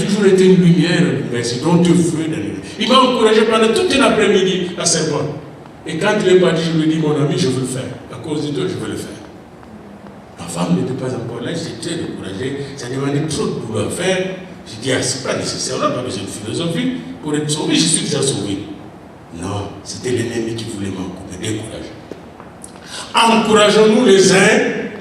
toujours été une lumière, mais c'est donc Dieu feu. Il m'a encouragé pendant toute une après-midi à servir. Et quand il est parti, je lui ai dit, mon ami, je veux le faire. À cause de toi, je veux le faire. Ma femme n'était pas encore là, j'étais découragé. Ça demandait trop de boulot à faire. J'ai dit, ah, c'est pas nécessaire, on n'a pas besoin de philosophie. Pour être sauvé, je suis déjà sauvé. Non, c'était l'ennemi qui voulait me décourager. Encourageons-nous les uns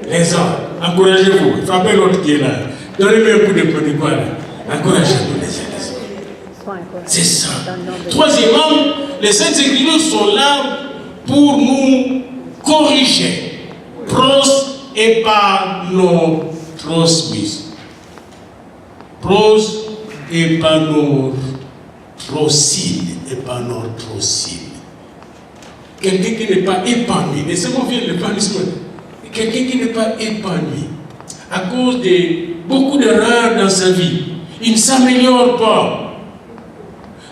les autres. Encouragez-vous. Frappez l'autre qui est là. Donnez-lui un coup de poing de quoi là. Encouragez-nous les uns les autres. C'est ça. Troisièmement, les Saintes Écritures sont là pour nous corriger. Pros et pas nos mis. Pros et pas nos trocines et pas nos trocines. Quelqu'un qui n'est pas épanoui. Laissez-moi venir l'épanouissement. Quelqu'un qui n'est pas épanoui à cause de beaucoup d'erreurs dans sa vie. Il ne s'améliore pas.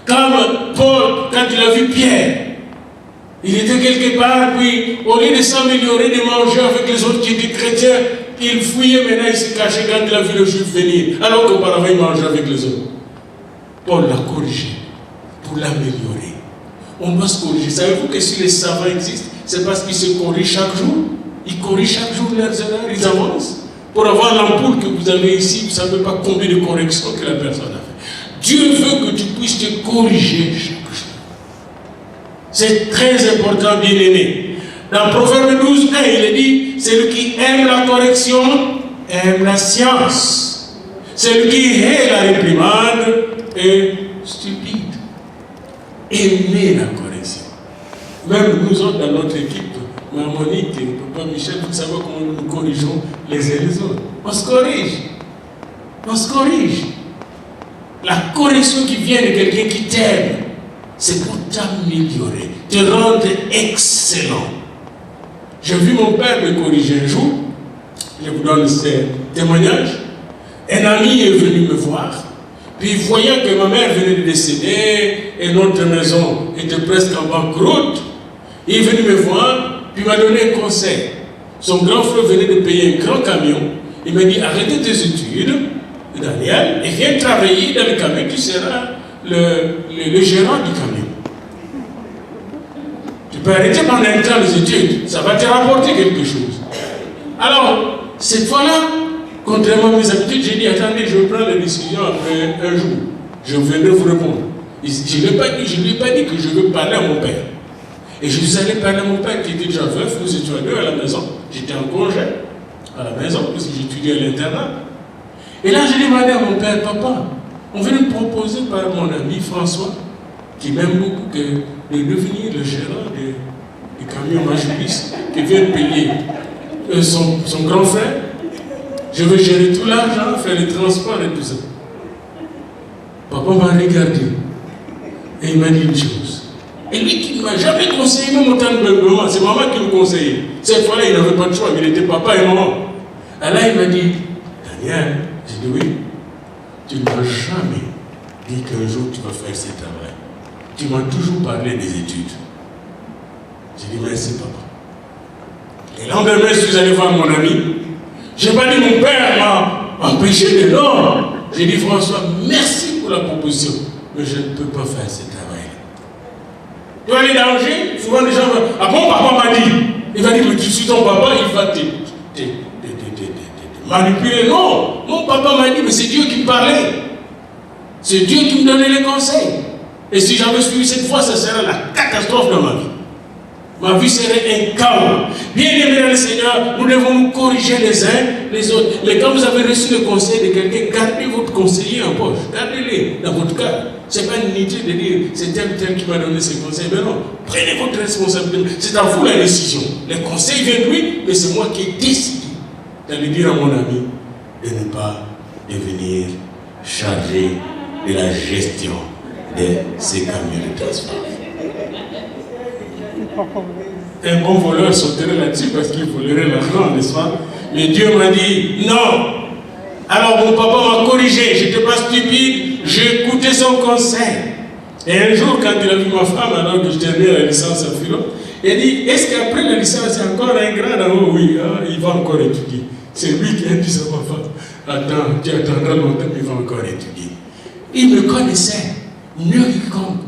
Comme Paul, quand il a vu Pierre, il était quelque part, puis au lieu de s'améliorer, de manger avec les autres qui étaient chrétiens, il fouillait, maintenant il se cachait quand il a vu le juif venir, alors qu'auparavant il mangeait avec les autres. Paul l'a corrigé pour l'améliorer. On doit se corriger. Savez-vous que si les savants existent, c'est parce qu'ils se corrigent chaque jour. Ils corrigent chaque jour leurs erreurs, ils avancent. Pour avoir l'ampoule que vous avez ici, vous ne savez pas combien de corrections que la personne a fait. Dieu veut que tu puisses te corriger chaque jour. C'est très important, bien-aimé. Dans Proverbe 12, 1, il est dit, celui qui aime la correction, aime la science. Celui qui hait la réprimande est stupide. Aimer la correction. Même nous autres dans notre équipe, Mme Monique et Papa Michel, vous savez comment nous corrigeons les uns les autres. On se corrige. On se corrige. La correction qui vient de quelqu'un qui t'aime, c'est pour t'améliorer, te rendre excellent. J'ai vu mon père me corriger un jour. Je vous donne ce témoignage. Un ami est venu me voir. Puis voyant que ma mère venait de décéder et notre maison était presque en banqueroute, il est venu me voir, puis m'a donné un conseil. Son grand frère venait de payer un grand camion. Il m'a dit, arrête tes études, Daniel, et viens travailler dans le camion, tu seras le gérant du camion. Tu peux arrêter pendant un temps les études, ça va te rapporter quelque chose. Alors, cette fois-là, contrairement à mes habitudes, j'ai dit, attendez, je vais prendre la décision après un jour. Je viendrai vous répondre. Je ne lui ai pas dit que je veux parler à mon père. Et je suis allé parler à mon père qui était déjà veuf, nous étions deux à la maison. J'étais en congé à la maison, parce que j'étudiais à l'internat. Et là, j'ai demandé à mon père, papa, on vient me proposer par mon ami François, qui m'aime beaucoup, de devenir le gérant du camion Majoris, qui vient de payer son grand frère. Je veux gérer tout l'argent, faire les transports et tout ça. Papa m'a regardé et il m'a dit une chose. Et lui qui ne m'a jamais conseillé, même autant de moment, c'est maman qui me conseillait. Cette fois-là, il n'avait pas de choix, mais il était papa et maman. Et là, il m'a dit, Daniel, j'ai dit oui, tu ne m'as jamais dit qu'un jour tu vas faire ce travail. Tu m'as toujours parlé des études. J'ai dit merci, papa. Et lendemain, je suis allé voir mon ami. Je n'ai pas dit mon père m'a empêché de l'or. J'ai dit François, merci pour la proposition, mais je ne peux pas faire ce travail. Tu vas aller danger, souvent les gens vont, ah bon, papa m'a dit. Il va dire, mais tu suis ton papa, il va te manipuler. Non, mon papa m'a dit, mais c'est Dieu qui me parlait. C'est Dieu qui me donnait les conseils. Et si j'avais suivi cette fois, ça serait la catastrophe dans ma vie. Ma vie serait un chaos. Bien aimé dans le Seigneur, nous devons nous corriger les uns les autres. Mais quand vous avez reçu le conseil de quelqu'un, gardez votre conseiller en poche. Gardez-les dans votre cœur. Ce n'est pas une unité de dire c'est tel qui m'a donné ces conseils. Mais non, prenez votre responsabilité. C'est à vous la décision. Les conseils viennent de lui, mais c'est moi qui ai décidé d'aller dire à mon ami de ne pas devenir chargé de la gestion de ces camions de transport. Un bon voleur sauterait là-dessus parce qu'il volerait l'argent, n'est-ce pas? Mais Dieu m'a dit non. Alors mon papa m'a corrigé, je n'étais pas stupide, j'ai écouté son conseil. Et un jour, quand il a vu ma femme, alors que je terminais la licence en philo, il a dit, est-ce qu'après la licence, il y a encore un grand en haut? Oui, hein, il va encore étudier. C'est lui qui a dit ça, ma femme. Attends, tu attendras longtemps, il va encore étudier. Il me connaissait mieux que quiconque.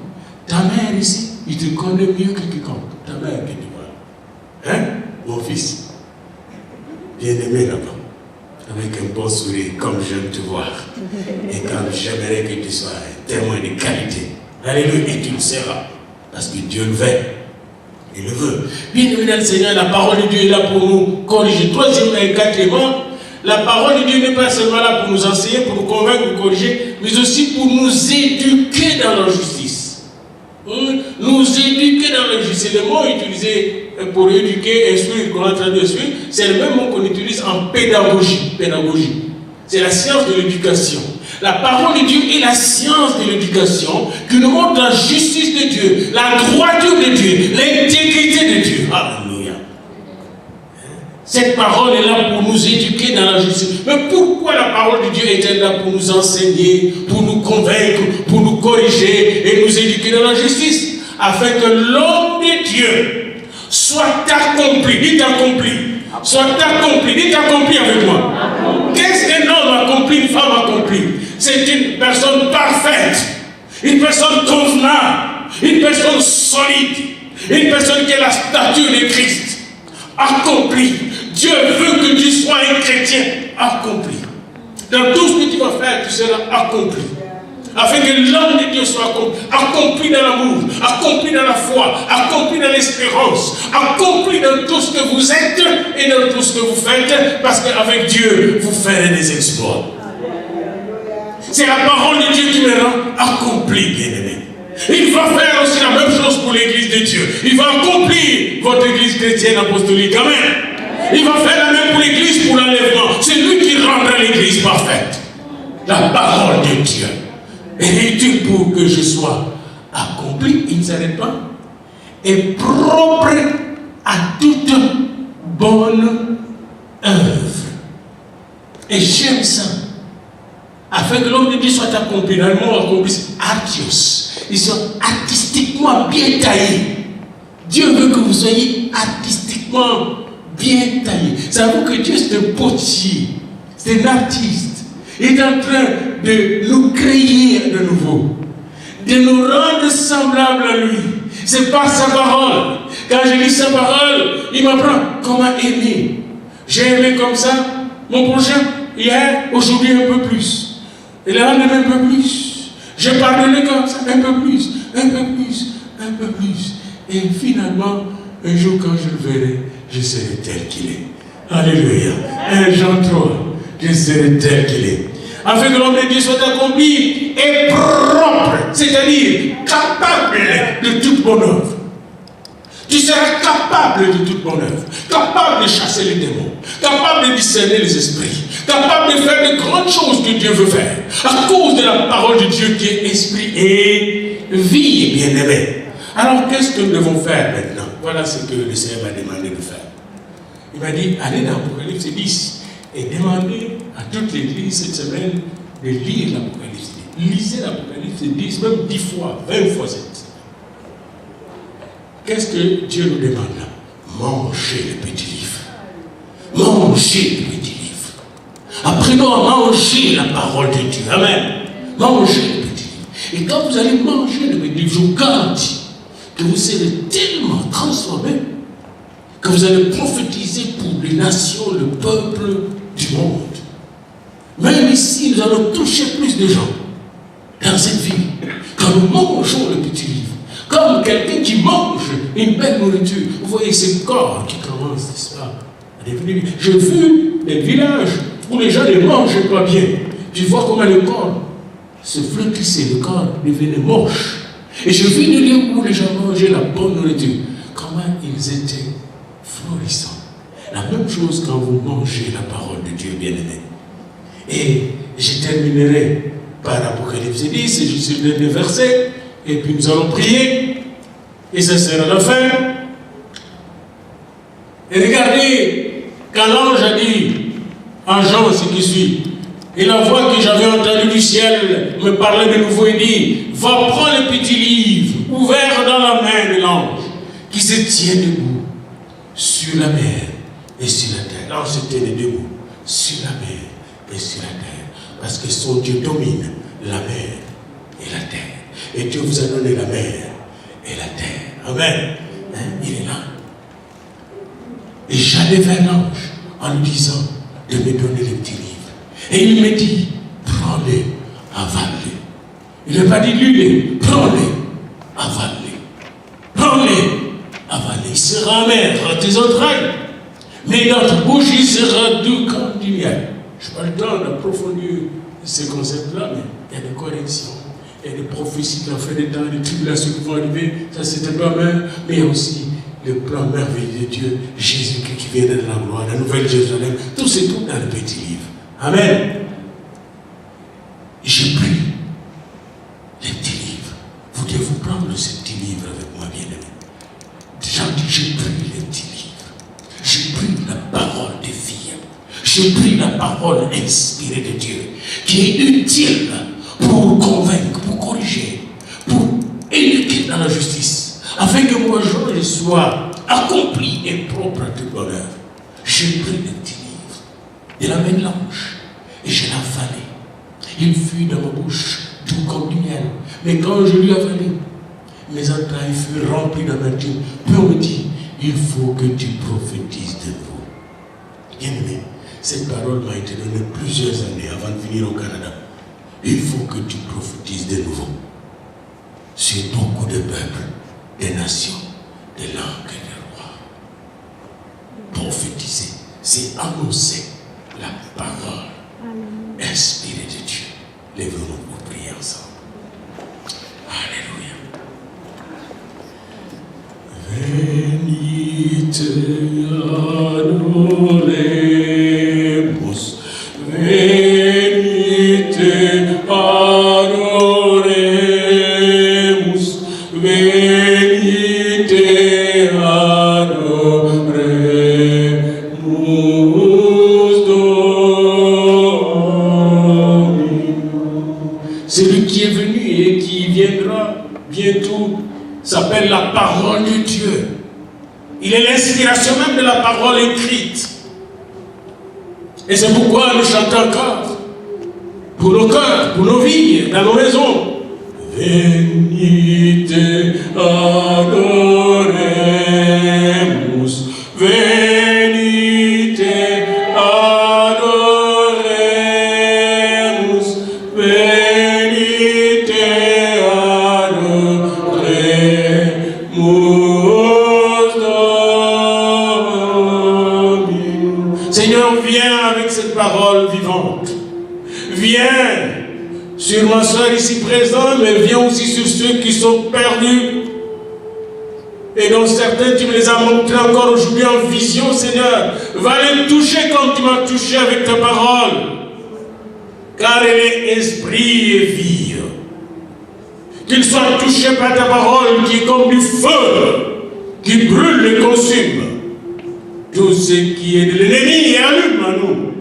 Ta mère ici, il te connaît mieux que quiconque. Ta mère que tu vois. Hein, mon fils? Bien-aimé là-bas. Avec un bon sourire, comme j'aime te voir. Et comme j'aimerais que tu sois un témoin de qualité. Alléluia, et tu le seras. Parce que Dieu le veut. Il le veut. Bien-aimé dans le Seigneur, la parole de Dieu est là pour nous corriger. Troisièmement et quatrièmement, la parole de Dieu n'est pas seulement là pour nous enseigner, pour nous convaincre, nous corriger, mais aussi pour nous éduquer dans la justice. Nous éduquer dans la justice. C'est le mot utilisé pour éduquer, instruire, qu'on a traduit instruire, c'est le même mot qu'on utilise en pédagogie. Pédagogie. C'est la science de l'éducation. La parole de Dieu est la science de l'éducation qui nous montre la justice de Dieu, la droiture de Dieu, l'intégrité de Dieu. Alléluia. Cette parole est là pour nous éduquer dans la justice. Mais pourquoi la parole de Dieu est-elle là pour nous enseigner, pour nous convaincre, pour nous corriger et nous éduquer dans la justice? Afin que l'homme de Dieu soit accompli, dites accompli, soit accompli, dites accompli avec moi. Qu'est-ce qu'un homme accompli, une femme accomplie? C'est une personne parfaite, une personne convenable, une personne solide, une personne qui a la stature de Christ, accompli. Dieu veut que tu sois un chrétien accompli. Dans tout ce que tu vas faire, tu seras accompli. Afin que l'homme de Dieu soit accompli dans l'amour, accompli dans la foi, accompli dans l'espérance, accompli dans tout ce que vous êtes et dans tout ce que vous faites, parce qu'avec Dieu, vous ferez des exploits. C'est la parole de Dieu qui me rend accompli, bien-aimé. Il va faire aussi la même chose pour l'église de Dieu. Il va accomplir votre église chrétienne apostolique. Amen. Il va faire la même pour l'église, pour l'enlèvement. C'est lui qui rendra l'église parfaite. La parole de Dieu. Et Dieu, pour que je sois accompli, il ne s'arrête pas, et propre à toute bonne œuvre. Et j'aime ça. Afin que l'homme de Dieu soit accompli, dans le mot accompli, c'est artios. Ils sont artistiquement bien taillés. Dieu veut que vous soyez artistiquement bien taillés. Savez-vous que Dieu c'est un potier, c'est un artiste. Il est en train de nous créer de nouveau, de nous rendre semblables à lui. C'est par sa parole. Quand je lis sa parole, il m'apprend comment aimer. J'ai aimé comme ça mon prochain hier, aujourd'hui un peu plus. Et le lendemain un peu plus. J'ai pardonné comme ça un peu plus, un peu plus, un peu plus. Et finalement, un jour quand je le verrai, je serai tel qu'il est. Alléluia. 1 Jean 3, je serai tel qu'il est. Afin que l'homme de Dieu soit accompli et propre, c'est-à-dire capable de toute bonne œuvre. Tu seras capable de toute bonne œuvre, capable de chasser les démons, capable de discerner les esprits, capable de faire de grandes choses que Dieu veut faire, à cause de la parole de Dieu qui est esprit et vie, bien-aimé. Alors, qu'est-ce que nous devons faire maintenant? Voilà ce que le Seigneur m'a demandé de faire. Il m'a dit, allez dans l'Apocalypse 10 et demandez à toute l'église cette semaine de lire l'Apocalypse 10. Lisez l'Apocalypse 10, même 10 fois, 20 fois 7. Qu'est-ce que Dieu nous demande là? Mangez le petit livre. Mangez le petit livre. Apprenons à manger la parole de Dieu. Amen. Mangez le petit livre. Et quand vous allez manger le petit livre, je vous garantis que vous serez tellement transformés que vous allez prophétiser pour les nations, le peuple du monde. Même ici, nous allons toucher plus de gens dans cette vie quand nous mangeons le petit livre. Comme quelqu'un qui mange une belle nourriture. Vous voyez ce corps qui commence, n'est-ce pas, à devenir. J'ai vu des villages où les gens ne mangeaient pas bien. Tu vois comment le corps se flottissait, le corps devenait moche. Et j'ai vu des lieux où les gens mangeaient la bonne nourriture. Comment ils étaient florissants. La même chose quand vous mangez la parole de Dieu, bien-aimé. Et je terminerai par l'Apocalypse 10, je suis le dernier verset. Et puis nous allons prier, et ça sera la fin. Et regardez, quand l'ange a dit en Jean ce qui suit, et la voix que j'avais entendue du ciel me parlait de nouveau et dit, va prendre le petit livre ouvert dans la main de l'ange qui se tient debout sur la mer et sur la terre. L'ange se tenait debout sur la mer et sur la terre, parce que son Dieu domine la mer Et Dieu vous a donné la mer et la terre. Amen. Il est là. Et j'allais vers l'ange en lui disant de me donner les petits livres. Et il me dit, prends-les, avale-les. Il n'a pas dit lui-les, prends-les, avale-les. Prends-les, avale-les. Il sera amer à tes entrailles. Mais dans ta bouche, il sera doux comme du miel. Je n'ai pas le temps d'approfondir ces concepts-là, mais il y a des corrections. Il y a des prophéties de la fin des temps, des tribulations qui vont arriver. Ça, c'était pas mal. Mais il y a aussi le plan merveilleux de Dieu, Jésus qui vient de la gloire, la nouvelle Jérusalem. Tout c'est tout dans le petit livre. Amen. J'ai pris les petits livres. Vous devez vous prendre ce petit livre avec moi, bien-aimé. J'ai pris les petits livres. J'ai pris la parole de vie. J'ai pris la parole inspirée de Dieu, qui est utile pour convaincre, pour corriger, pour éduquer dans la justice, afin que moi je sois accompli et propre à toute bonne œuvre. J'ai pris le petit livre de la main de l'ange et je l'ai avalé. Il fut dans ma bouche tout comme du miel. Mais quand je lui avalé, mes entrailles furent remplies d'amertume. Puis on me dit, il faut que tu prophétises de nouveau. Bien-aimé, cette parole m'a été donnée plusieurs années avant de venir au Canada. Il faut que tu prophétises de nouveau sur beaucoup de peuples, des nations, des langues et des rois. Prophétiser, c'est annoncer la parole inspirée de Dieu. Lève-nous pour prier ensemble. Alléluia. Venite adoremus, venite adoremus, venite adoremus Dominum. Celui qui est venu et qui viendra bientôt s'appelle la parole de Dieu. Il est l'inspiration même de la parole écrite. Et c'est pourquoi nous chantons encore pour nos cœurs, pour nos vies, dans nos maisons. Venite adoremus, venite adoremus, venite adoremus Dominum. Seigneur, viens avec cette parole vivante. Viens sur ma soeur ici présente, mais viens aussi sur ceux qui sont perdus. Et dont certains, tu me les as montrés encore aujourd'hui en vision, Seigneur. Va les toucher comme tu m'as touché avec ta parole. Car elle est esprit et vie. Qu'ils soient touchés par ta parole qui est comme du feu, qui brûle et consume tout ce qui est de l'ennemi et allume à nous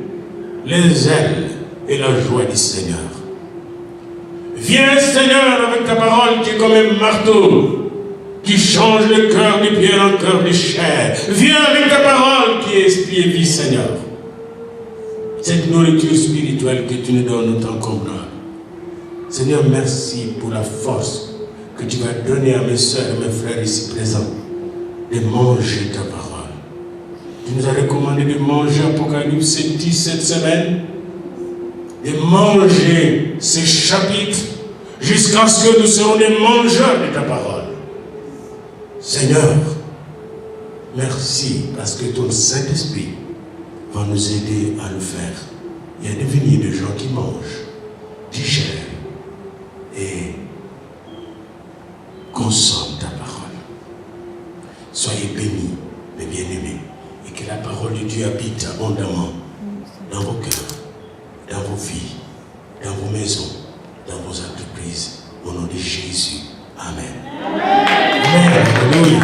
les ailes et la joie du Seigneur. Viens, Seigneur, avec ta parole qui est comme un marteau, qui change le cœur du pierre en cœur de chair. Viens avec ta parole qui est esprit et vie, Seigneur. Cette nourriture spirituelle que tu nous donnes autant convenable. Seigneur, merci pour la force que tu vas donner à mes soeurs et mes frères ici présents de manger ta parole. Tu nous as recommandé de manger Apocalypse 10 cette semaine, de manger ces chapitres jusqu'à ce que nous serons des mangeurs de ta parole. Seigneur, merci parce que ton Saint-Esprit va nous aider à le faire et à devenir des gens qui mangent, digèrent et consomment ta parole. Soyez bénis, mes bien-aimés, et que la parole de Dieu habite abondamment dans vos cœurs, dans vos vies, dans vos maisons, dans vos entreprises. Au nom de Jésus. Amen. Amen. Alléluia.